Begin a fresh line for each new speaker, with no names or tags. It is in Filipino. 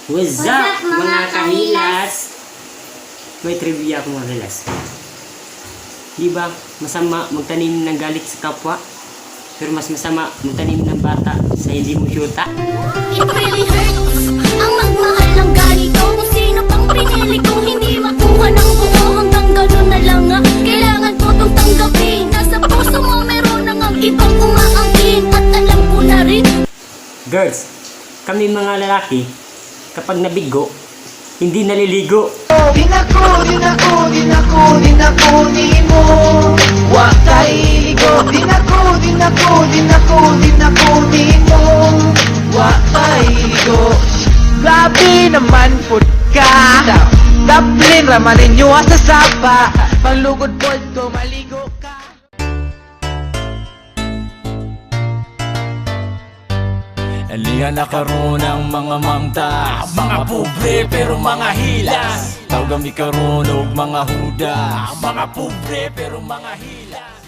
What's up mga kahilas? May trivia ako mga kahilas. Di ba masama magtanim ng galit sa kapwa? Pero mas masama magtanim ng bata sa hindi mo syuta?
It really hurts ang magmahal ng ganito. Kung sino pang pinili kong hindi makuha ng buo. Hanggang ganun na lang nga, kailangan ko tong tanggapin. Nasa puso mo meron nang ang ibang umaangkin. At alam ko na rin.
Girls, kami mga lalaki, kapag nabigo, hindi naliligo.
Di nako ni mo. Wa kay ligo. Di nako ni mo. Wa kay ligo. Grabe naman pud ka. Daplin raman ninyo sa sapa. Panglugod pod ko maligo ka.
Alihan na karon ang mga mangta, mga pobre pero mga hilas. Tawag kami karon og mga huda, mga pobre pero mga hilas.